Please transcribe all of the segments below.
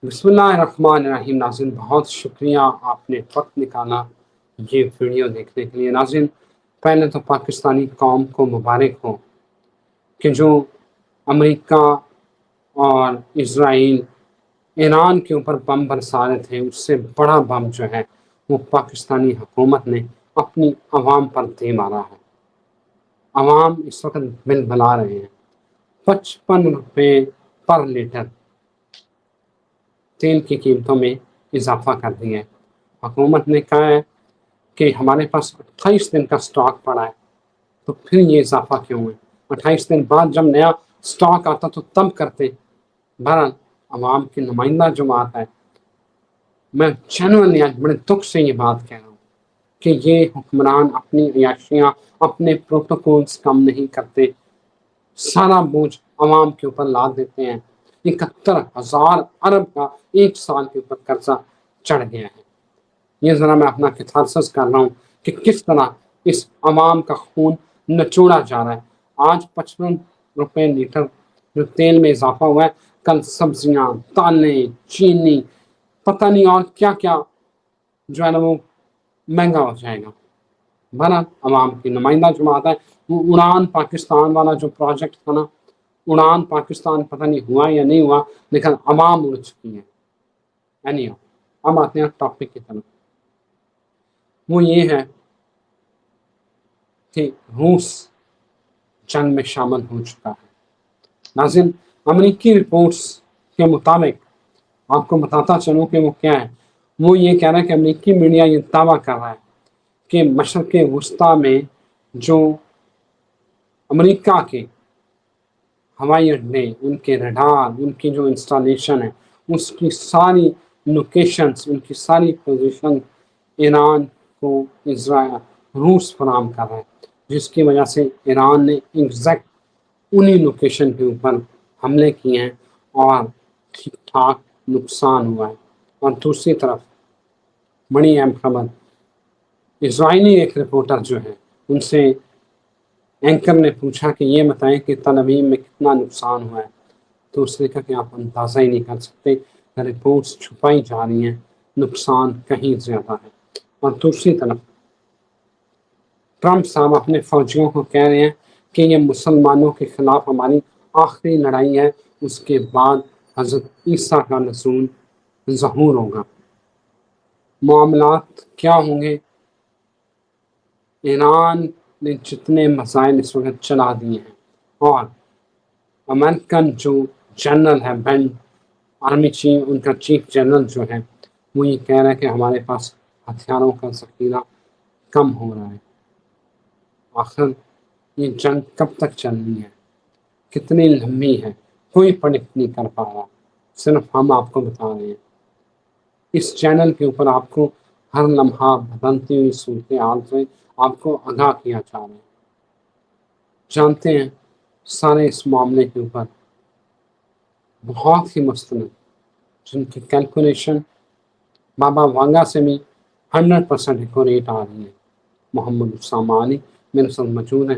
بسم اللہ الرحمن الرحیم۔ ناظرین بہت شکریہ آپ نے وقت نکالا یہ ویڈیو دیکھنے کے لیے۔ ناظرین پہلے تو پاکستانی قوم کو مبارک ہو کہ جو امریکہ اور اسرائیل ایران کے اوپر بم برسا رہے تھے، اس سے بڑا بم جو ہے وہ پاکستانی حکومت نے اپنی عوام پر دے مارا ہے۔ عوام اس وقت بل بلا رہے ہیں۔ 55 روپے پر لیٹر تیل کی قیمتوں میں اضافہ کر دیا ہے۔ حکومت نے کہا ہے کہ ہمارے پاس 28 دن کا سٹاک پڑا ہے، تو پھر یہ اضافہ کیوں ہے؟ 28 دن بعد جب نیا سٹاک آتا تو تب کرتے۔ بہرحال عوام کی نمائندہ جماعت ہے، میں جنوینلی آج بڑے دکھ سے یہ بات کہہ رہا ہوں کہ یہ حکمران اپنی عیاشیاں، اپنے پروٹوکولز کم نہیں کرتے، سارا بوجھ عوام کے اوپر لاد دیتے ہیں۔ 71,000 ارب کا ایک سال کے اوپر قرضہ چڑھ گیا ہے۔ یہ ذرا میں اپنا کتھارسس کر رہا ہوں کہ کس طرح اس عوام کا خون نچوڑا جا رہا ہے۔ آج 55 روپے لیٹر جو تیل میں اضافہ ہوا ہے، کل سبزیاں، دالیں، چینی، پتہ نہیں اور کیا کیا جو ہے نا وہ مہنگا ہو جائے گا۔ بہرحال عوام کی نمائندہ جماعت ہے۔ وہ اڑان پاکستان والا جو پروجیکٹ تھا نا، اڑان پاکستان پتہ نہیں ہوا یا نہیں ہوا، لیکن عوام اڑ چکی ہے۔ اینی اب آتے ہیں ٹاپک کی طرف۔ وہ یہ ہے کہ روس جنگ میں شامل ہو چکا ہے۔ ناظرین امریکی رپورٹس کے مطابق آپ کو بتاتا چلوں کہ وہ کیا ہے۔ وہ یہ کہہ رہا ہے کہ امریکی میڈیا یہ دعویٰ کر رہا ہے کہ مشرق وسطیٰ میں جو امریکہ کے ہوائی اڈے، ان کے ریڈار، ان کی جو انسٹالیشن ہے، اس کی ساری لوکیشنز، ان کی ساری پوزیشن ایران کو روس فراہم کر رہا ہے، جس کی وجہ سے ایران نے ایگزیکٹ انہی لوکیشن کے اوپر حملے کیے ہیں اور ٹھیک ٹھاک نقصان ہوا ہے۔ اور دوسری طرف بڑی اہم خبر، اسرائیلی ایک رپورٹر جو ہے، ان سے اینکر نے پوچھا کہ یہ بتائیں کہ تل ابیب میں کتنا نقصان ہوا ہے، تو اس نے کہا کہ آپ اندازہ ہی نہیں کر سکتے، رپورٹس چھپائی جا رہی ہیں، نقصان کہیں زیادہ ہے۔ اور دوسری طرف ٹرمپ صاحب اپنے فوجیوں کو کہہ رہے ہیں کہ یہ مسلمانوں کے خلاف ہماری آخری لڑائی ہے، اس کے بعد حضرت عیسیٰ کا نزول ظہور ہوگا۔ معاملات کیا ہوں گے؟ ایران نے جتنے مسائل اس وقت چلا دیے ہیں، اور امریکن جو جنرل ہے بین آرمی چیف، ان کا چیف جنرل جو ہے، وہ یہ کہہ رہا ہے کہ ہمارے پاس ہتھیاروں کا ذخیرہ کم ہو رہا ہے۔ آخر یہ جنگ کب تک چلنی ہے، کتنی لمبی ہے، کوئی پرڈکٹ نہیں کر پا رہا، صرف ہم آپ کو بتا رہے ہیں۔ اس چینل کے اوپر آپ کو ہر لمحہ بدلتی ہوئی صورتحال سے آپ کو آگاہ کیا جا رہا ہے۔ جانتے ہیں سارے اس معاملے کے اوپر بہت ہی مستند جن کی کیلکولیشن بابا وانگا سے بھی 100% ایکوریٹ آ رہی ہے، محمد اسامہ علی میرے ساتھ موجود ہیں،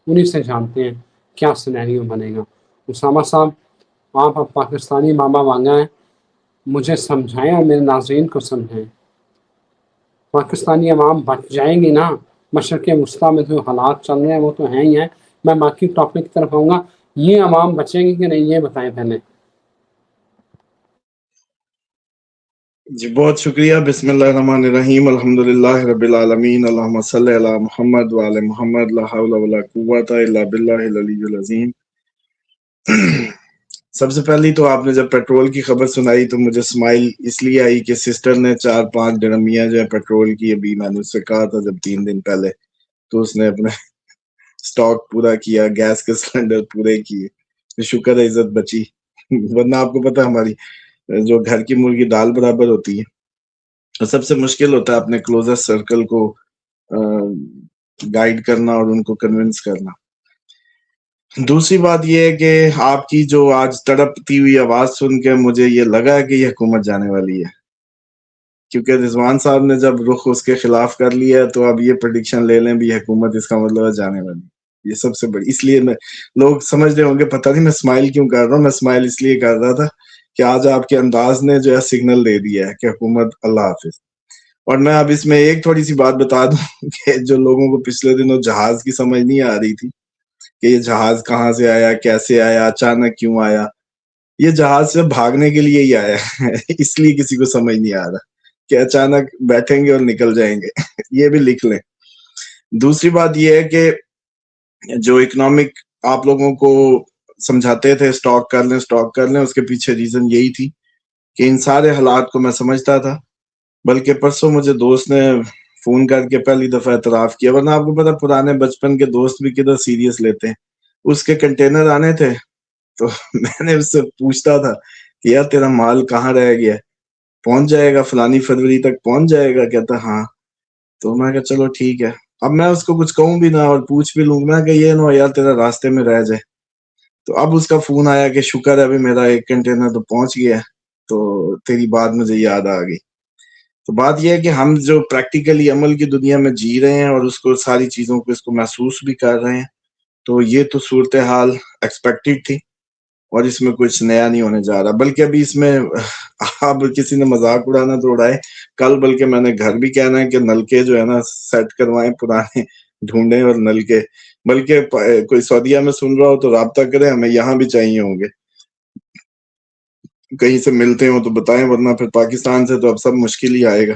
انہی سے جانتے ہیں کیا سینیریو بنے گا۔ اسامہ صاحب، آپ اب پاکستانی بابا وانگا ہیں، مجھے سمجھائیں اور میرے ناظرین کو سمجھائیں، پاکستانی عوام بچ جائے گی نا؟ مشرق وسطیٰ میں جو حالات چل رہے ہیں وہ تو ہیں ہی ہیں، میں باقی ٹاپک کی طرف آؤں گا، یہ عوام بچے گی کہ نہیں یہ بتائیں پہلے۔ جی بہت شکریہ۔ بسم اللہ الرحمن الرحیم، الحمدللہ رب العالمین، اللہم صلی علی محمد وعلی محمد، لا حول ولا قوۃ الا باللہ العلی العظیم۔ سب سے پہلی تو آپ نے جب پیٹرول کی خبر سنائی تو مجھے اسمائل اس لیے آئی کہ سسٹر نے 4-5 ڈرمیاں جو ہے پیٹرول کی، ابھی میں نے اس سے کہا تھا جب 3 دن پہلے، تو اس نے اپنے سٹاک پورا کیا، گیس کے سلنڈر پورے کیے، شکر ہے عزت بچی، ورنہ آپ کو پتہ ہماری جو گھر کی مرغی دال برابر ہوتی ہے، اور سب سے مشکل ہوتا ہے اپنے کلوزر سرکل کو گائیڈ کرنا اور ان کو کنونس کرنا۔ دوسری بات یہ ہے کہ آپ کی جو آج تڑپتی ہوئی آواز سن کے مجھے یہ لگا کہ یہ حکومت جانے والی ہے، کیونکہ رضوان صاحب نے جب رخ اس کے خلاف کر لیا ہے تو اب یہ پریڈکشن لے لیں بھی حکومت، اس کا مطلب ہے جانے والی۔ یہ سب سے بڑی، اس لیے میں لوگ سمجھ رہے ہوں گے پتہ نہیں میں اسمائل کیوں کر رہا ہوں، میں اسمائل اس لیے کر رہا تھا کہ آج آپ کے انداز نے جو ہے سگنل دے دیا ہے کہ حکومت اللہ حافظ. اور میں اب اس میں ایک تھوڑی سی بات بتا دوں کہ جو لوگوں کو پچھلے دنوں جہاز کی سمجھ نہیں آ رہی تھی کہ یہ جہاز کہاں سے آیا، کیسے آیا، اچانک کیوں آیا، یہ جہاز سے بھاگنے کے لیے ہی آیا ہے. اس لیے کسی کو سمجھ نہیں آ رہا کہ اچانک بیٹھیں گے اور نکل جائیں گے. یہ بھی لکھ لیں. دوسری بات یہ ہے کہ جو اکنامک آپ لوگوں کو سمجھاتے تھے سٹاک کر لیں، اس کے پیچھے ریزن یہی تھی کہ ان سارے حالات کو میں سمجھتا تھا. بلکہ پرسوں مجھے دوست نے فون کر کے پہلی دفعہ اعتراف کیا، ورنہ آپ کو پتا پرانے بچپن کے دوست بھی کدھر سیریس لیتے ہیں. اس کے کنٹینر آنے تھے تو میں نے اس سے پوچھتا تھا کہ یار تیرا مال کہاں رہ گیا، پہنچ جائے گا فلانی فروری تک پہنچ جائے گا؟ کہتا ہاں. تو میں کہا چلو ٹھیک ہے. اب میں اس کو کچھ کہوں بھی نہ اور پوچھ بھی لوں، میں کہ یہ نہ یار تیرا راستے میں رہ جائے. تو اب اس کا فون آیا کہ شکر ہے ابھی میرا ایک کنٹینر تو پہنچ گیا ہے، تو تیری بات مجھے یاد آ گئی. تو بات یہ ہے کہ ہم جو پریکٹیکلی عمل کی دنیا میں جی رہے ہیں اور اس کو ساری چیزوں کو اس کو محسوس بھی کر رہے ہیں، تو یہ تو صورتحال ایکسپیکٹڈ تھی اور اس میں کچھ نیا نہیں ہونے جا رہا. بلکہ ابھی اس میں اب کسی نے مذاق اڑانا تو اڑائے، کل بلکہ میں نے گھر بھی کہنا ہے کہ نلکے جو ہے نا سیٹ کروائیں، پرانے ڈھونڈیں اور نلکے. بلکہ کوئی سعودیہ میں سن رہا ہو تو رابطہ کریں، ہمیں یہاں بھی چاہیے ہوں گے. کہیں سے ملتے ہوں تو بتائیں، ورنہ پھر پاکستان سے تو اب سب مشکل ہی آئے گا.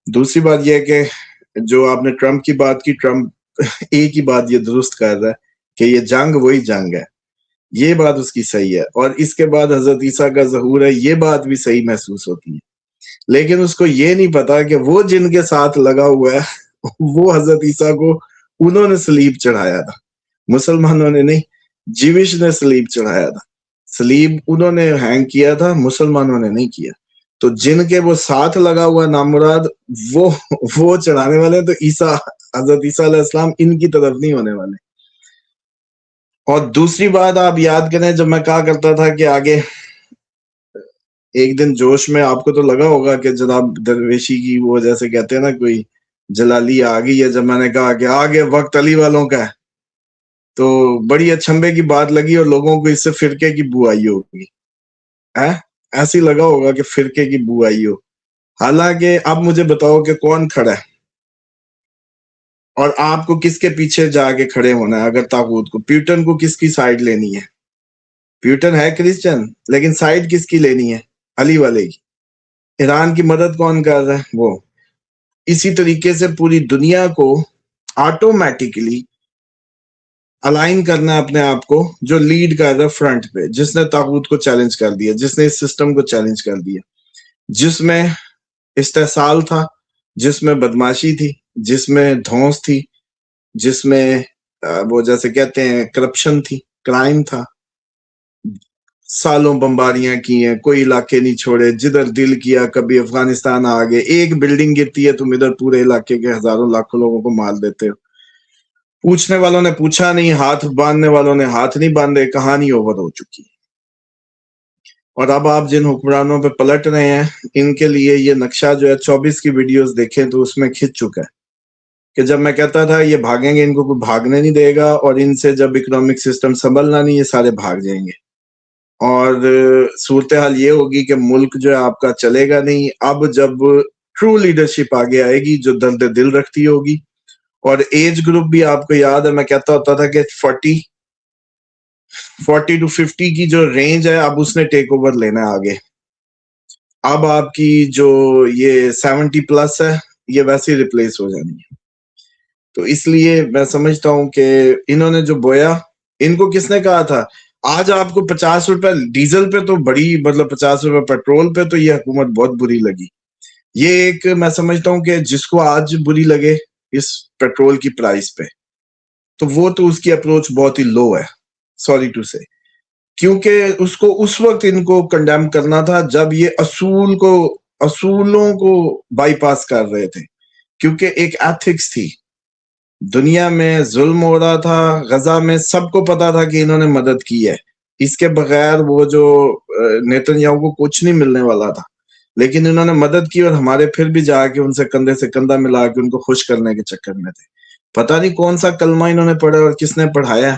دوسری بات یہ ہے کہ جو آپ نے ٹرمپ کی بات کی، ٹرمپ ایک ہی بات یہ درست کر رہا ہے کہ یہ جنگ وہی جنگ ہے. یہ بات اس کی صحیح ہے. اور اس کے بعد حضرت عیسیٰ کا ظہور ہے، یہ بات بھی صحیح محسوس ہوتی ہے. لیکن اس کو یہ نہیں پتا کہ وہ جن کے ساتھ لگا ہوا ہے وہ حضرت عیسیٰ کو انہوں نے صلیب چڑھایا تھا، مسلمانوں نے نہیں. جیوش نے صلیب چڑھایا تھا، صلیب انہوں نے ہینگ کیا تھا، مسلمانوں نے نہیں کیا. تو جن کے وہ ساتھ لگا ہوا نامراد وہ چڑھانے والے، تو عیسیٰ حضرت عیسیٰ علیہ السلام ان کی طرف نہیں ہونے والے. اور دوسری بات آپ یاد کریں، جب میں کہا کرتا تھا کہ آگے ایک دن جوش میں آپ کو تو لگا ہوگا کہ جناب درویشی کی وہ جیسے کہتے ہیں نا کوئی جلالی آ گئی ہے، جب میں نے کہا کہ آگے وقت علی والوں کا ہے، تو بڑی اچھمبے کی بات لگی اور لوگوں کو اس سے فرقے کی بو آئی ہوگی. ایسی لگا ہوگا کہ فرقے کی بو آئی ہو. حالانکہ اب مجھے بتاؤ کہ کون کھڑا ہے اور آپ کو کس کے پیچھے جا کے کھڑے ہونا ہے. اگر طاغوت کو، پیوٹن کو کس کی سائیڈ لینی ہے؟ پیوٹن ہے کرسچن، لیکن سائیڈ کس کی لینی ہے؟ علی والے کی. ایران کی مدد کون کر رہا ہے؟ وہ. اسی طریقے سے پوری دنیا کو آٹومیٹکلی الائن کرنا ہے اپنے آپ کو، جو لیڈ کر رہا ہے فرنٹ پہ، جس نے طاغوت کو چیلنج کر دیا، جس نے اس سسٹم کو چیلنج کر دیا، جس میں استحصال تھا، جس میں بدماشی تھی، جس میں دھونس تھی، جس میں وہ جیسے کہتے ہیں کرپشن تھی، کرائم تھا. سالوں بمباریاں کی ہیں، کوئی علاقے نہیں چھوڑے، جدھر دل کیا کبھی افغانستان آ گئے. ایک بلڈنگ گرتی ہے تم ادھر پورے علاقے کے ہزاروں لاکھوں لوگوں کو مار دیتے ہو. پوچھنے والوں نے پوچھا نہیں، ہاتھ باندھنے والوں نے ہاتھ نہیں باندھے. کہانی اوور ہو چکی. اور اب آپ جن حکمرانوں پہ پلٹ رہے ہیں، ان کے لیے یہ نقشہ جو ہے 24 کی ویڈیوز دیکھیں تو اس میں کھنچ چکا ہے کہ جب میں کہتا تھا یہ بھاگیں گے، ان کو کوئی بھاگنے نہیں دے گا، اور ان سے جب اکنامک سسٹم سنبھلنا نہیں، یہ سارے بھاگ جائیں گے. اور صورتحال یہ ہوگی کہ ملک جو ہے آپ کا چلے گا نہیں. اب جب ٹرو لیڈرشپ آگے آئے گی جو درد دل رکھتی ہوگی، اور ایج گروپ بھی آپ کو یاد ہے میں کہتا ہوتا تھا کہ 40 to 50 کی جو رینج ہے اب اس نے ٹیک اوور لینا ہے آگے. اب آپ کی جو یہ 70 پلس ہے یہ ویسے ہی ریپلیس ہو جانی ہے. تو اس لیے میں سمجھتا ہوں کہ انہوں نے جو بویا، ان کو کس نے کہا تھا آج آپ کو 50 روپے ڈیزل پہ تو بڑی، مطلب 50 روپے پیٹرول پہ تو یہ حکومت بہت بری لگی. یہ ایک میں سمجھتا ہوں کہ جس کو آج بری لگے اس پیٹرول کی پرائس پہ، تو وہ تو اس کی اپروچ بہت ہی لو ہے، سوری ٹو سے. کیونکہ اس کو اس وقت ان کو کنڈیم کرنا تھا جب یہ اصولوں کو بائی پاس کر رہے تھے. کیونکہ ایک ایتھکس تھی، دنیا میں ظلم ہو رہا تھا، غزہ میں سب کو پتا تھا کہ انہوں نے مدد کی ہے. اس کے بغیر وہ جو نیتن یاہو کو کچھ نہیں ملنے والا تھا، لیکن انہوں نے مدد کی، اور ہمارے پھر بھی جا کے ان سے کندھے سے کندھا ملا کے ان کو خوش کرنے کے چکر میں تھے. پتہ نہیں کون سا کلمہ انہوں نے پڑھا اور کس نے پڑھایا،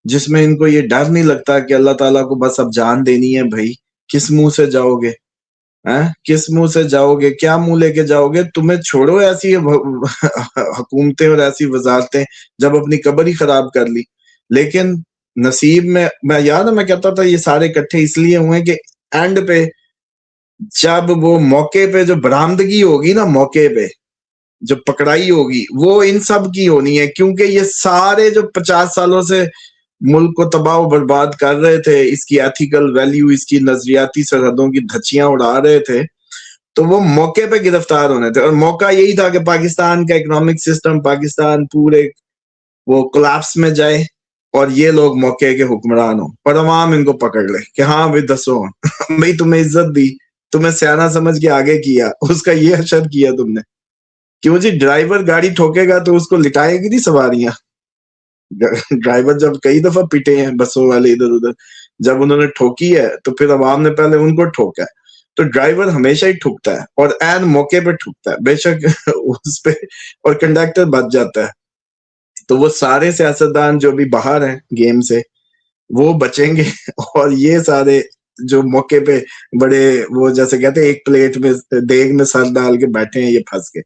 جس میں ان کو یہ ڈر نہیں لگتا کہ اللہ تعالیٰ کو بس اب جان دینی ہے بھائی. کس منہ سے جاؤ گے؟ کس منہ سے جاؤ گے؟ کیا منہ لے کے جاؤ گے؟ تمہیں چھوڑو ایسی حکومتیں اور ایسی وزارتیں جب اپنی قبر ہی خراب کر لی. لیکن نصیب میں یاد ہے میں کہتا تھا یہ سارے اکٹھے اس لیے ہوئے کہ اینڈ پہ جب وہ موقع پہ جو برآمدگی ہوگی نا، موقع پہ جو پکڑائی ہوگی وہ ان سب کی ہونی ہے، کیونکہ یہ سارے جو 50 سالوں سے ملک کو تباہ و برباد کر رہے تھے، اس کی ایتھیکل ویلیو، اس کی نظریاتی سرحدوں کی دھچیاں اڑا رہے تھے، تو وہ موقع پہ گرفتار ہونے تھے. اور موقع یہی تھا کہ پاکستان کا اکنامک سسٹم، پاکستان پورے وہ کولیپس میں جائے اور یہ لوگ موقع کے حکمران ہوں اور عوام ان کو پکڑ لے کہ ہاں بھائی دسو بھائی تمہیں عزت دی، تمہیں سیانا سمجھ کے آگے کیا، اس کا یہ حشر کیا تم نے. کیوں جی؟ ڈرائیور گاڑی ٹھوکے گا تو اس کو لٹائے گی نہیں سواریاں. ڈرائیور جب کئی دفعہ پٹے ہیں بسوں والے ادھر ادھر، جب انہوں نے ٹھوکی ہے تو پھر عوام نے پہلے ان کو ٹھوکا ہے. تو ڈرائیور ہمیشہ ہی ٹھکتا ہے اور عین موقع پہ ٹھکتا ہے، بے شک اس پہ، اور کنڈکٹر بچ جاتا ہے. تو وہ سارے سیاستدان جو بھی باہر ہیں گیم سے وہ بچیں گے، اور یہ سارے جو موقع پہ بڑے وہ جیسے کہتے ہیں ایک پلیٹ میں دیگ میں سر ڈال کے بیٹھے ہیں، یہ پھنس گئے.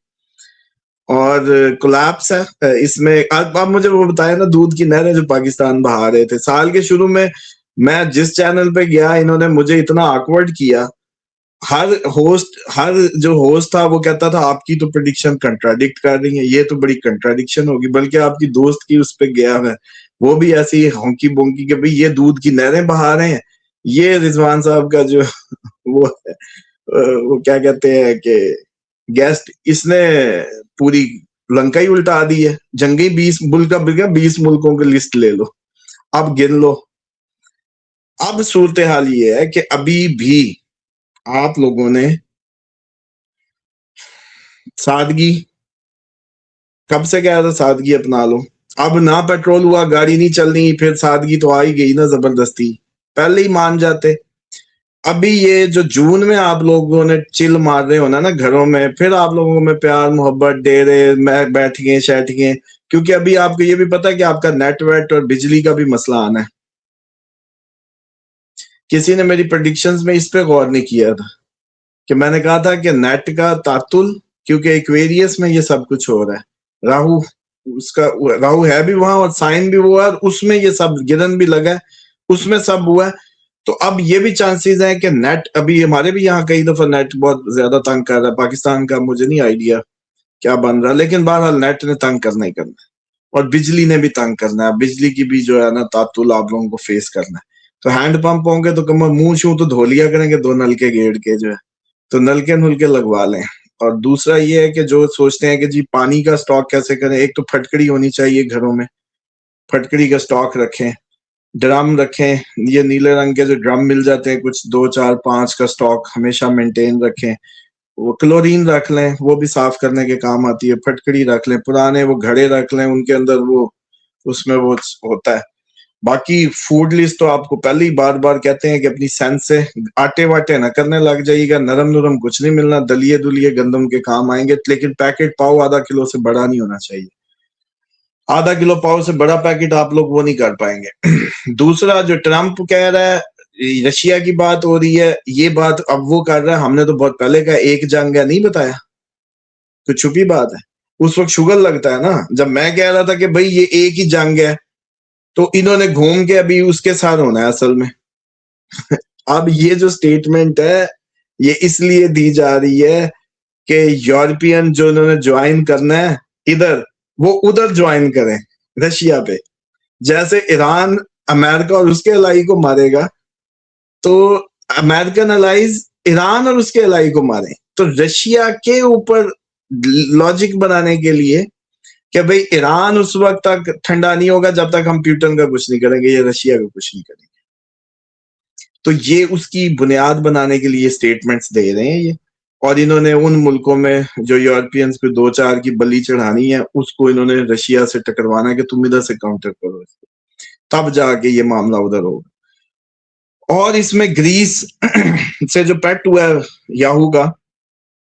اور کولیپس ہے اس میں. اب مجھے وہ بتایا نا دودھ کی نہریں جو پاکستان بہا رہے تھے سال کے شروع میں جس چینل پہ گیا انہوں نے مجھے اتنا آکورڈ کیا. ہر جو ہوسٹ تھا وہ کہتا تھا آپ کی تو پریڈکشن کنٹراڈکٹ کر رہی ہیں، یہ تو بڑی کنٹراڈکشن ہوگی. بلکہ آپ کی دوست کی اس پہ گیا ہے وہ بھی ایسی ہونکی بونکی کہ بھئی یہ دودھ کی نہریں بہا رہے ہیں. یہ رضوان صاحب کا جو وہ کیا کہتے ہیں کہ گیسٹ، اس نے پوری لنکا ہی الٹا دی ہے. جنگی 20 ملک کا 20 ملکوں کی لسٹ لے لو، اب گن لو. اب صورتحال یہ ہے کہ ابھی بھی آپ لوگوں نے سادگی، کب سے کہا تھا سادگی اپنا لو. اب نہ پیٹرول ہوا، گاڑی نہیں چلنی، پھر سادگی تو آ ہی گئی نا زبردستی، پہلے ہی مان جاتے. ابھی یہ جو جون میں آپ لوگوں نے چل مار رہے ہونا نا گھروں میں، پھر آپ لوگوں میں پیار محبت ڈیرے میں بیٹھ گئے شیٹ گئے، کیونکہ ابھی آپ کو یہ بھی پتا کہ آپ کا نیٹ ویٹ اور بجلی کا بھی مسئلہ آنا ہے. کسی نے میری پریڈکشنز میں اس پہ غور نہیں کیا تھا کہ میں نے کہا تھا کہ نیٹ کا تعطل، کیونکہ ایکویریس میں یہ سب کچھ ہو رہا ہے. راہو ہے بھی وہاں اور سائن بھی ہوا، اور اس میں یہ سب گرن بھی لگا ہے، اس میں سب ہوا ہے. تو اب یہ بھی چانسز ہیں کہ نیٹ، ابھی ہمارے بھی یہاں کئی دفعہ نیٹ بہت زیادہ تنگ کر رہا ہے. پاکستان کا مجھے نہیں آئیڈیا کیا بن رہا، لیکن بہرحال نیٹ نے تنگ کرنا ہی کرنا ہے، اور بجلی نے بھی تنگ کرنا ہے. بجلی کی بھی جو ہے نا تعطل آپ لوگوں کو فیس کرنا ہے. تو ہینڈ پمپ ہوں گے تو کم منہ شوں تو دھو لیا کریں گے 2 نلکے گیڑ کے جو ہے، تو نلکے لگوا لیں. اور دوسرا یہ ہے کہ جو سوچتے ہیں کہ جی پانی کا سٹاک کیسے کریں، ایک تو پھٹکڑی ہونی چاہیے گھروں میں، پھٹکڑی کا سٹاک رکھیں، ڈرم رکھیں، یہ نیلے رنگ کے جو ڈرم مل جاتے ہیں کچھ 2 4 5 کا سٹاک ہمیشہ مینٹین رکھیں. وہ کلورین رکھ لیں، وہ بھی صاف کرنے کے کام آتی ہے. پھٹکڑی رکھ لیں، پرانے وہ گھڑے رکھ لیں، ان کے اندر وہ اس میں وہ ہوتا ہے. باقی فوڈ لسٹ تو آپ کو پہلے ہی بار بار کہتے ہیں کہ اپنی سینس سے آٹے واٹے نہ کرنے لگ جائیے گا، نرم کچھ نہیں ملنا، دلیے دلیے گندم کے کام آئیں گے. لیکن پیکٹ پاؤ ½ کلو سے بڑا نہیں ہونا چاہیے، ½ کلو پاؤ سے بڑا پیکٹ آپ لوگ وہ نہیں کر پائیں گے. دوسرا جو ٹرمپ کہہ رہا ہے رشیا کی بات ہو رہی ہے، یہ بات اب وہ کر رہا ہے، ہم نے تو بہت پہلے کہا ایک جنگ ہے، نہیں بتایا، تو چھپی بات ہے. اس وقت شوگر لگتا ہے نا جب میں کہہ رہا تھا کہ بھئی یہ ایک ہی جنگ ہے، تو انہوں نے گھوم کے ابھی اس کے ساتھ ہونا ہے اصل میں. اب یہ جو سٹیٹمنٹ ہے یہ اس لیے دی جا رہی ہے کہ یورپین جو انہوں نے جوائن کرنا ہے ادھر، وہ ادھر جوائن کریں رشیا پہ. جیسے ایران امریکہ اور اس کے الائی کو مارے گا تو امریکن الائیز ایران اور اس کے الائی کو ماریں. تو رشیا کے اوپر لاجک بنانے کے لیے کہ بھئی ایران اس وقت تک ٹھنڈا نہیں ہوگا جب تک ہم پیوٹن کا کچھ نہیں کریں گے، یہ رشیا کا کچھ نہیں کریں گے. تو یہ اس کی بنیاد بنانے کے لیے سٹیٹمنٹس دے رہے ہیں یہ. اور انہوں نے ان ملکوں میں جو یورپینز پہ 2 4 کی بلی چڑھانی ہے اس کو انہوں نے رشیا سے ٹکروانا ہے کہ تم ادھر سے کاؤنٹر کرو، تب جا کے یہ معاملہ ادھر ہوگا. اور اس میں گریس سے جو پیٹ ہوا ہے یاہو کا،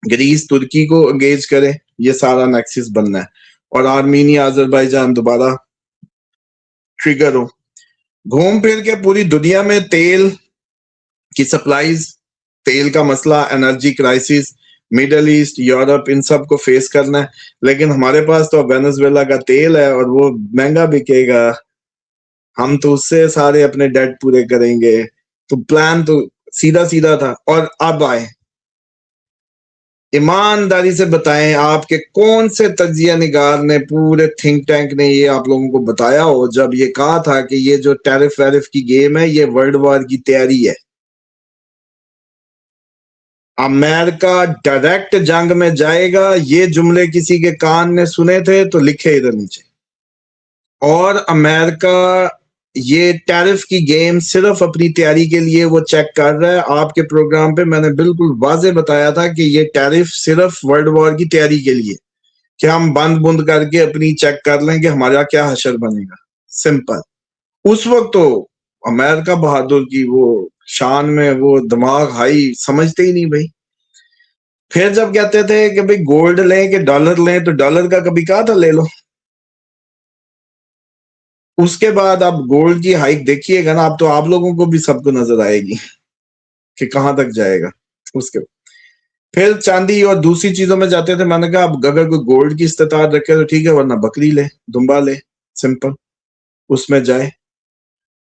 گریس ترکی کو انگیج کرے، یہ سارا نیکسس بننا ہے. اور آرمینیا آذربائیجان دوبارہ ٹریگر ہو. گھوم پھر کے پوری دنیا میں تیل کی سپلائیز، تیل کا مسئلہ، energy crisis, Middle East, Europe, ان سب کو فیس کرنا ہے، لیکن ہمارے پاس تو وینزویلا کا تیل ہے اور وہ مہنگا بکے گا، ہم تو اس سے سارے اپنے ڈیٹ پورے کریں گے. تو پلان تو سیدھا سیدھا تھا. اور اب آئے، ایمانداری سے بتائیں آپ کے کون سے تجزیہ نگار نے، پورے تھنک ٹینک نے یہ آپ لوگوں کو بتایا ہو جب یہ کہا تھا کہ یہ جو ٹیرف ویرف کی گیم ہے یہ ورلڈ وار کی تیاری ہے، امریکہ ڈائریکٹ جنگ میں جائے گا، یہ جملے کسی کے کان نے سنے تھے تو لکھے ادھر نیچے. اور امریکہ یہ ٹیرف کی گیم صرف اپنی تیاری کے لیے وہ چیک کر رہا ہے. آپ کے پروگرام پہ میں نے بالکل واضح بتایا تھا کہ یہ ٹیرف صرف ورلڈ وار کی تیاری کے لیے، کہ ہم بند بند کر کے اپنی چیک کر لیں کہ ہمارا کیا حشر بنے گا. سمپل. اس وقت تو امریکہ بہادر کی وہ شان میں وہ دماغ ہائی سمجھتے ہی نہیں بھائی. پھر جب کہتے تھے کہ بھائی گولڈ لیں کہ ڈالر لیں، تو ڈالر کا کبھی کہا تھا لے لو. اس کے بعد اب گولڈ کی ہائک دیکھیے گا نا، اب تو آپ لوگوں کو بھی سب کو نظر آئے گی کہ کہاں تک جائے گا. اس کے پھر چاندی اور دوسری چیزوں میں جاتے تھے. میں نے کہا اب اگر کوئی گولڈ کی استطاعت رکھے تو ٹھیک ہے، ورنہ بکری لے، دمبا لے، سمپل اس میں جائے.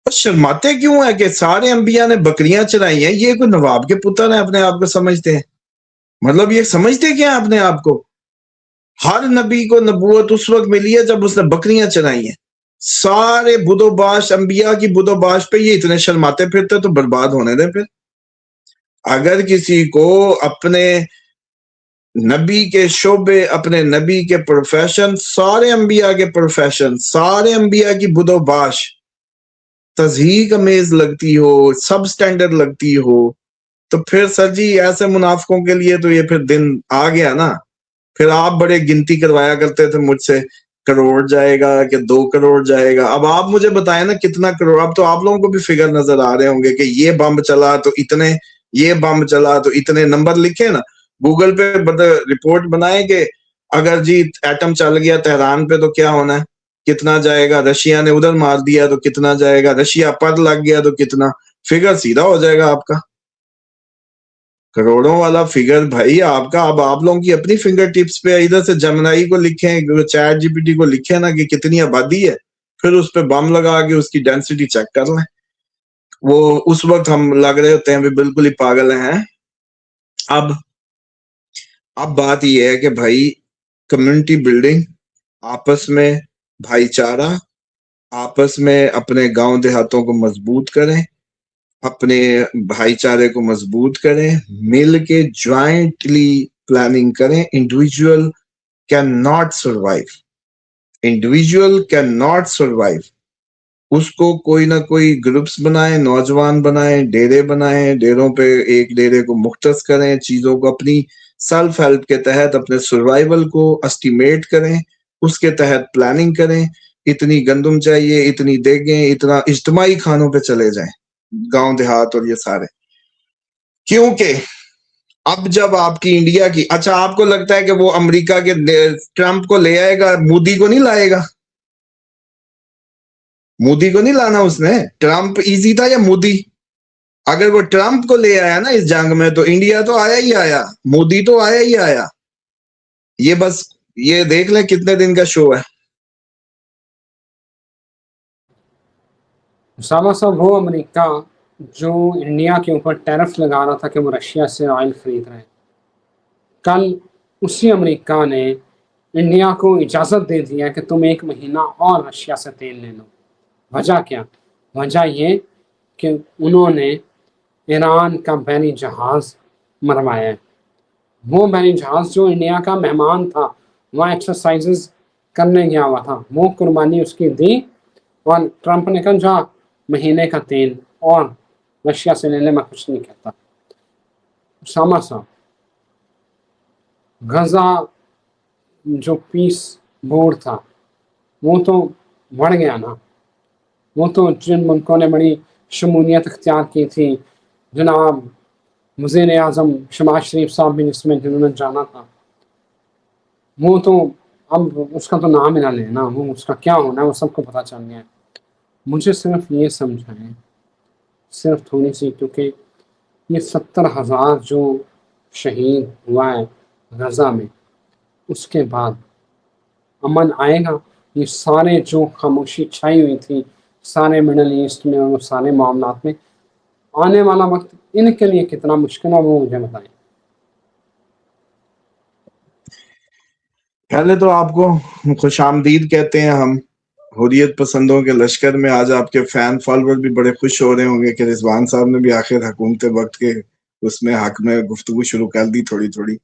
شرماتے کیوں ہے کہ سارے انبیاء نے بکریاں چرائی ہیں، یہ کوئی نواب کے پتر ہیں اپنے آپ کو سمجھتے ہیں. مطلب یہ سمجھتے کیا اپنے آپ کو؟ ہر نبی کو نبوت اس وقت ملی ہے جب اس نے بکریاں چرائی ہیں. سارے بدو باش انبیاء کی بدو باش پہ یہ اتنے شرماتے پھرتے تو برباد ہونے دیں. پھر اگر کسی کو اپنے نبی کے شعبے، اپنے نبی کے پروفیشن، سارے انبیاء کے پروفیشن، سارے انبیاء کی بدو باش تضحیق امیز لگتی ہو، سب سٹینڈرڈ لگتی ہو، تو پھر سر جی ایسے منافقوں کے لیے تو یہ پھر دن آ گیا نا. پھر آپ بڑے گنتی کروایا کرتے تھے مجھ سے، کروڑ جائے گا کہ 2 کروڑ جائے گا. اب آپ مجھے بتائیں نا کتنا کروڑ. اب تو آپ لوگوں کو بھی فگر نظر آ رہے ہوں گے کہ یہ بم چلا تو اتنے، یہ بم چلا تو اتنے. نمبر لکھے نا گوگل پہ، رپورٹ بنائے کہ اگر جی ایٹم چل گیا تہران پہ تو کیا ہونا ہے، کتنا جائے گا. رشیا نے ادھر مار دیا تو کتنا جائے گا. رشیا پر لگ گیا تو کتنا. فگر سیدھا ہو جائے گا آپ کا، کروڑوں والا فگر بھائی آپ کا. اب آپ لوگوں کی اپنی فنگر ٹپس پہ ادھر سے جمنائی کو لکھیں، چیٹ جی پی ٹی کو لکھیں نا کہ کتنی آبادی ہے، پھر اس پہ بم لگا کے اس کی ڈینسٹی چیک کر لیں. وہ اس وقت ہم لگ رہے ہوتے ہیں بھی بالکل ہی پاگل ہیں. اب بات یہ ہے کہ بھائی کمیونٹی بلڈنگ، آپس میں بھائی چارہ، آپس میں اپنے گاؤں دیہاتوں کو مضبوط کریں، اپنے بھائی چارے کو مضبوط کریں، مل کے جوائنٹلی پلاننگ کریں. Individual can not survive, individual can not survive. اس کو کوئی نہ کوئی گروپس بنائیں، نوجوان بنائیں، ڈیرے بنائیں، ڈیروں پہ ایک ڈیرے کو مختص کریں، چیزوں کو اپنی سیلف ہیلپ کے تحت اپنے سروائیول کو اسٹیمیٹ کریں، اس کے تحت پلاننگ کریں. اتنی گندم چاہیے، اتنی دیگیں، اتنا اجتماعی کھانوں پہ چلے جائیں گاؤں دیہات اور یہ سارے. کیونکہ اب جب آپ کی انڈیا کی، اچھا آپ کو لگتا ہے کہ وہ امریکہ کے ٹرمپ کو لے آئے گا، مودی کو نہیں لائے گا؟ مودی کو نہیں لانا اس نے. ٹرمپ ایزی تھا یا مودی؟ اگر وہ ٹرمپ کو لے آیا نا اس جنگ میں تو انڈیا تو آیا ہی آیا، مودی تو آیا ہی آیا. یہ بس یہ دیکھ لیں کتنے دن کا شو ہے. اسامہ صاحب وہ امریکہ جو انڈیا کے اوپر ٹیرف لگا رہا تھا کہ وہ رشیا سے آئل خرید رہے ہیں، کل اسی امریکہ نے انڈیا کو اجازت دے دیا کہ تم 1 مہینہ اور رشیا سے تیل لے لو. وجہ کیا؟ وجہ یہ کہ انہوں نے ایران کا بحری جہاز مروایا ہے. وہ بحری جہاز جو انڈیا کا مہمان تھا، وہاں ایکسرسائزز کرنے گیا ہوا تھا، وہ قربانی اس کی دی، اور ٹرمپ نے کہا جا مہینے کا تیل اور رشیا سے لے لے، میں کچھ نہیں کہتا. اسامہ صاحب غزہ جو پیس بورڈ تھا وہ تو بڑھ گیا نا. وہ تو جن ملکوں نے بڑی شمولیت اختیار کی تھی، جناب وزیر اعظم شہباز شریف صاحب بھی اس میں جنہوں نے جانا تھا، وہ تو اب اس کا تو نام ہی نہ لے نا. وہ اس کا کیا ہونا ہے وہ سب کو پتہ چل گیا ہے. مجھے صرف یہ سمجھائیں، صرف تھوڑی سی، کیونکہ یہ 70,000 جو شہید ہوا ہے غزہ میں، اس کے بعد امن آئے گا؟ یہ سارے جو خاموشی چھائی ہوئی تھی سارے مڈل ایسٹ میں اور سارے معاملات میں، آنے والا وقت ان کے لیے کتنا مشکل ہے وہ مجھے بتائیں۔ پہلے تو آپ کو خوش آمدید کہتے ہیں ہم حریت پسندوں کے لشکر میں۔ آج آپ کے فین فالوور بھی بڑے خوش ہو رہے ہوں گے کہ رضوان صاحب نے بھی آخر حکومت وقت کے اس میں حق میں گفتگو شروع کر دی تھوڑی تھوڑی،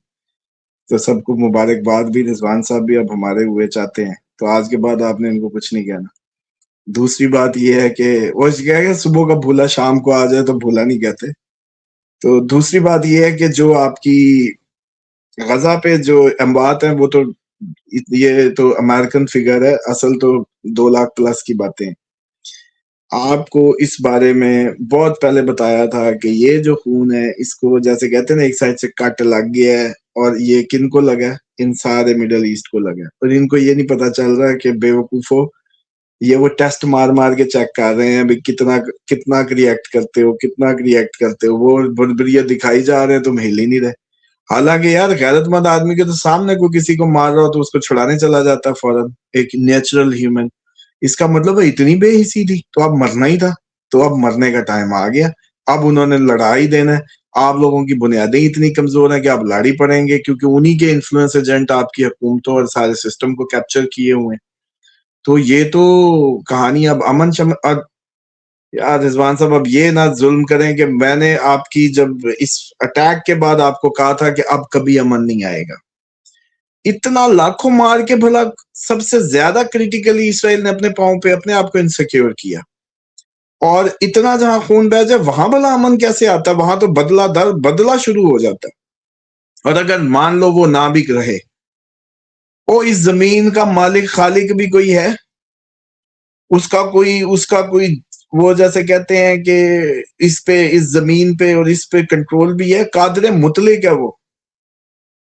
تو سب کو مبارکباد بھی، رضوان صاحب بھی اب ہمارے ہوئے چاہتے ہیں، تو آج کے بعد آپ نے ان کو کچھ نہیں کہنا۔ دوسری بات یہ ہے کہ وہ کہہ کہ صبح کا بھولا شام کو آ جائے تو بھولا نہیں کہتے۔ تو دوسری بات یہ ہے کہ جو آپ کی غزہ پہ جو اموات ہیں وہ تو یہ تو امریکن فگر ہے، اصل تو 2 لاکھ پلس کی باتیں ہیں۔ آپ کو اس بارے میں بہت پہلے بتایا تھا کہ یہ جو خون ہے اس کو جیسے کہتے ہیں نا، ایک سائڈ سے کٹ لگ گیا ہے، اور یہ کن کو لگا؟ ان سارے مڈل ایسٹ کو لگا، اور ان کو یہ نہیں پتا چل رہا کہ بے وقوفو، یہ وہ ٹیسٹ مار مار کے چیک کر رہے ہیں بھی کتنا ریئیکٹ کرتے ہو، کتنا ریئیکٹ کرتے ہو۔ وہ بربریت دکھائی جا رہے ہیں، تم ہل ہی نہیں رہے۔ حالانکہ یار غیرت مند آدمی کے تو سامنے کوئی کسی کو مار رہا ہو تو اس کو چھڑانے چلا جاتا ہے فوراً، ایک نیچرل ہیومن۔ اس کا مطلب ہے اتنی بے حسی تھی تو اب مرنا ہی تھا، تو اب مرنے کا ٹائم آ گیا۔ اب انہوں نے لڑائی دینا ہے، آپ لوگوں کی بنیادیں اتنی کمزور ہیں کہ آپ لڑ ہی پڑیں گے، کیونکہ انہی کے انفلوئنس ایجنٹ آپ کی حکومتوں اور سارے سسٹم کو کیپچر کیے ہوئے ہیں۔ تو یہ تو کہانی اب امن یار رضوان صاحب اب یہ نہ ظلم کریں کہ میں نے آپ کی جب اس اٹیک کے بعد آپ کو کہا تھا کہ اب کبھی امن نہیں آئے گا، اتنا لاکھوں مار کے بھلا سب سے زیادہ کریٹیکلی اسرائیل نے اپنے پاؤں پہ اپنے آپ کو انسیکیور کیا، اور اتنا جہاں خون بہ جائے وہاں بھلا امن کیسے آتا ہے؟ وہاں تو بدلہ شروع ہو جاتا ہے۔ اور اگر مان لو وہ نہ بھی رہے، وہ اس زمین کا مالک خالق بھی کوئی ہے، اس کا کوئی وہ جیسے کہتے ہیں کہ اس زمین پہ اور اس پہ کنٹرول بھی ہے، قادر مطلق ہے،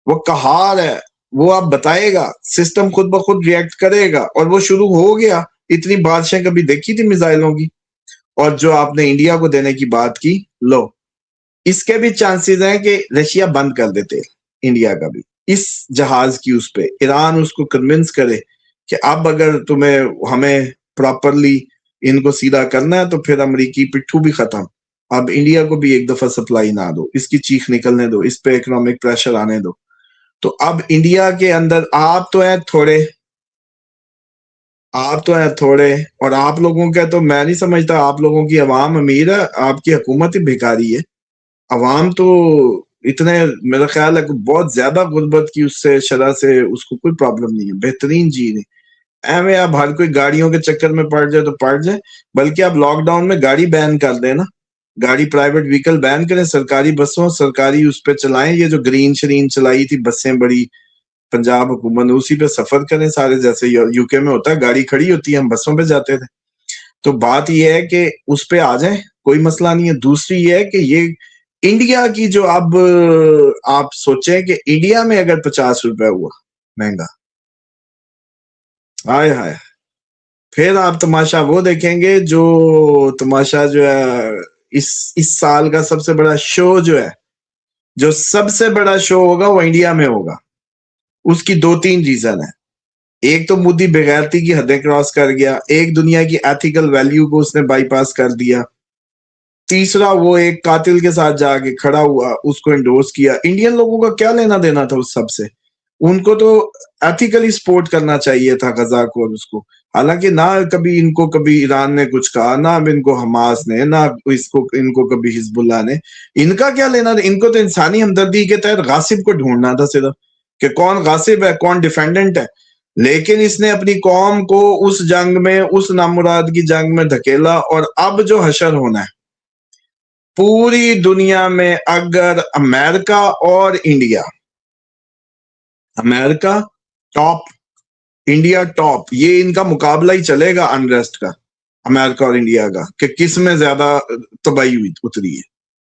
وہ قہار ہے، وہ آپ بتائے گا، سسٹم خود بخود ریئیکٹ کرے گا، اور وہ شروع ہو گیا۔ اتنی بادشاہیں کبھی دیکھی تھی میزائلوں کی؟ اور جو آپ نے انڈیا کو دینے کی بات کی، لو اس کے بھی چانسز ہیں کہ رشیا بند کر دیتے انڈیا کا بھی، اس جہاز کی اس پہ ایران اس کو کنونس کرے کہ اب اگر تمہیں ہمیں پراپرلی ان کو سیدھا کرنا ہے تو پھر امریکی پٹھو بھی ختم، اب انڈیا کو بھی ایک دفعہ سپلائی نہ دو، اس کی چیخ نکلنے دو، اس پہ اکنامک پریشر آنے دو۔ تو اب انڈیا کے اندر آپ تو ہیں تھوڑے، اور آپ لوگوں کا تو میں نہیں سمجھتا آپ لوگوں کی عوام امیر ہے، آپ کی حکومت ہی بھیکاری ہے۔ عوام تو اتنے میرا خیال ہے کہ بہت زیادہ غربت کی اس سے شرح سے اس کو کوئی پرابلم نہیں ہے، بہترین چیز ہے۔ ایویں آپ ہر کوئی گاڑیوں کے چکر میں پڑ جائے تو پڑ جائے، بلکہ آپ لاک ڈاؤن میں گاڑی بین کر دیں نا، گاڑی پرائیویٹ وہیکل بین کریں، سرکاری بسوں سرکاری اس پہ چلائیں۔ یہ جو گرین شرین چلائی تھی بسیں بڑی پنجاب حکومت نے، اسی پہ سفر کریں سارے، جیسے یو کے میں ہوتا ہے گاڑی کھڑی ہوتی ہے، ہم بسوں پہ جاتے تھے۔ تو بات یہ ہے کہ اس پہ آ جائیں، کوئی مسئلہ نہیں ہے۔ دوسری یہ ہے کہ یہ انڈیا کی جو اب آپ سوچیں کہ انڈیا میں اگر 50 روپے ہوا مہنگا، ہائے ہائے، پھر آپ تماشا وہ دیکھیں گے جو تماشا جو ہے اس سال کا سب سے بڑا شو جو ہے، جو سب سے بڑا شو ہوگا وہ انڈیا میں ہوگا۔ اس کی 2-3 ریزن ہے۔ ایک تو مودی بغیرتی کی حدیں کراس کر گیا، ایک دنیا کی ایتھیکل ویلیو کو اس نے بائی پاس کر دیا، تیسرا وہ ایک قاتل کے ساتھ جا کے کھڑا ہوا، اس کو انڈورس کیا۔ انڈین لوگوں کا کیا لینا دینا تھا اس سب سے؟ ان کو تو ایتھیکلی سپورٹ کرنا چاہیے تھا غزہ کو اور اس کو، حالانکہ نہ کبھی ان کو کبھی ایران نے کچھ کہا، نہ اب ان کو حماس نے، نہ ان کو کبھی حزب اللہ نے۔ ان کا کیا لینا تھا؟ ان کو تو انسانی ہمدردی کے تحت غاصب کو ڈھونڈنا تھا صرف، کہ کون غاصب ہے کون ڈیفینڈنٹ ہے۔ لیکن اس نے اپنی قوم کو اس جنگ میں، اس نامراد کی جنگ میں دھکیلا، اور اب جو حشر ہونا ہے پوری دنیا میں، اگر امریکہ اور انڈیا، امریکہ ٹاپ انڈیا ٹاپ، یہ ان کا مقابلہ ہی چلے گا انریسٹ کا، امریکہ اور انڈیا کا، کہ کس میں زیادہ تباہی اتری ہے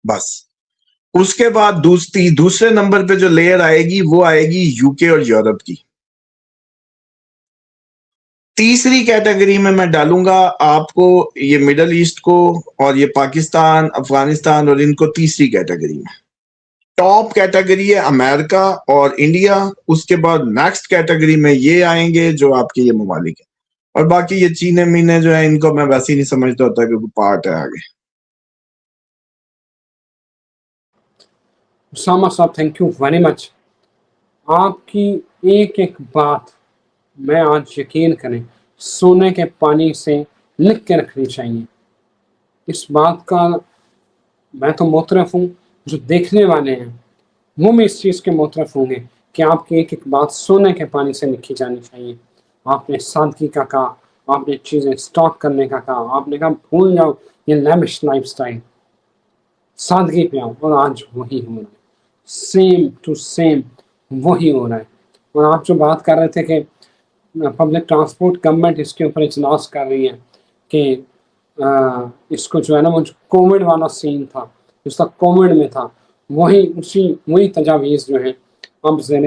بس۔ اس کے بعد دوسرے نمبر پہ جو لیئر آئے گی وہ آئے گی یو کے اور یورپ کی۔ تیسری کیٹیگری میں ڈالوں گا آپ کو یہ مڈل ایسٹ کو اور یہ پاکستان افغانستان اور ان کو تیسری کیٹیگری میں. ٹاپ کیٹیگری ہے امریکہ اور انڈیا، اس کے بعد نیکسٹ کیٹیگری میں یہ آئیں گے جو آپ کے یہ ممالک ہیں، اور باقی یہ چینے مینے جو ہیں ان کو میں ویسے ہی نہیں سمجھتا ہوتا کہ پارٹ ہے آگے. اسامہ صاحب تھینک یو ویری مچ. آپ کی ایک ایک بات میں آج یقین کریں سونے کے پانی سے لکھ کے رکھنی چاہیے. اس بات کا میں تو معترف ہوں، جو دیکھنے والے ہیں وہ بھی اس چیز کے معترف ہوں گے کہ آپ کی ایک ایک بات سونے کے پانی سے لکھی جانی چاہیے. آپ نے سادگی کا کہا، آپ نے چیزیں اسٹاک کرنے کا کہا، آپ نے کہا بھول جاؤ یہ لیوش لائف سٹائل، سادگی پہ آؤ، اور آج وہی ہو رہا ہے، سیم ٹو سیم وہی ہو رہا ہے. اور آپ جو بات کر رہے تھے کہ پبلک ٹرانسپورٹ گورنمنٹ اس کے اوپر اجلاس کر رہی ہے کہ اس کو جو ہے نا وہ کووڈ والا سین تھا جس کا کووڈ میں تھا، وہی تجاویز جو ہیں اب زیر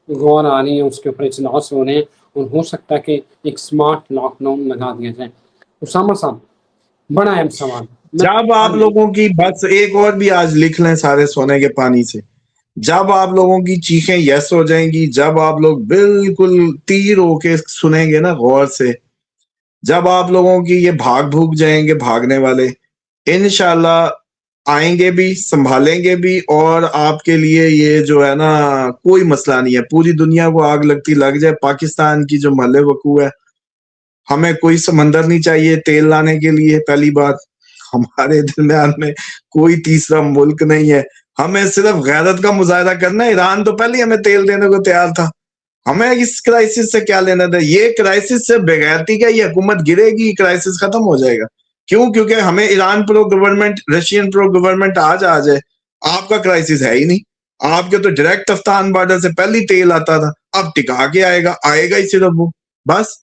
غور آ رہی ہیں، اس کے اوپر اجلاس ہو رہے ہیں، اور ہو سکتا ہے کہ ایک سمارٹ لاک ڈاؤن لگا دیا جائے. اسامہ صاحب بڑا اہم سوال. جب آپ لوگوں کی بس ایک اور بھی آج لکھ لیں سارے سونے کے پانی سے، جب آپ لوگوں کی چیخیں یس ہو جائیں گی، جب آپ لوگ بالکل تیر ہو کے سنیں گے نا غور سے، جب آپ لوگوں کی یہ بھاگ بھوگ جائیں گے بھاگنے والے، انشاءاللہ آئیں گے بھی، سنبھالیں گے بھی، اور آپ کے لیے یہ جو ہے نا کوئی مسئلہ نہیں ہے. پوری دنیا کو آگ لگتی لگ جائے، پاکستان کی جو محل وقوع ہے، ہمیں کوئی سمندر نہیں چاہیے تیل لانے کے لیے. پہلی بات، ہمارے درمیان میں کوئی تیسرا ملک نہیں ہے، ہمیں صرف غیرت کا مظاہرہ کرنا ہے. ایران تو پہلے ہمیں تیل دینے کو تیار تھا، ہمیں اس کرائسس سے کیا لینا تھا؟ یہ کرائسس سے بغیرتی کا، یہ حکومت گرے گی، کرائسس ختم ہو جائے گا. کیوں؟ کیونکہ ہمیں ایران پرو گورنمنٹ، رشین پرو گورنمنٹ آ جائے. آپ کا کرائسس ہے ہی نہیں، آپ کے تو ڈائریکٹ افغان بارڈر سے پہلی تیل آتا تھا، اب ٹکا کے آئے گا ہی صرف وہ، بس.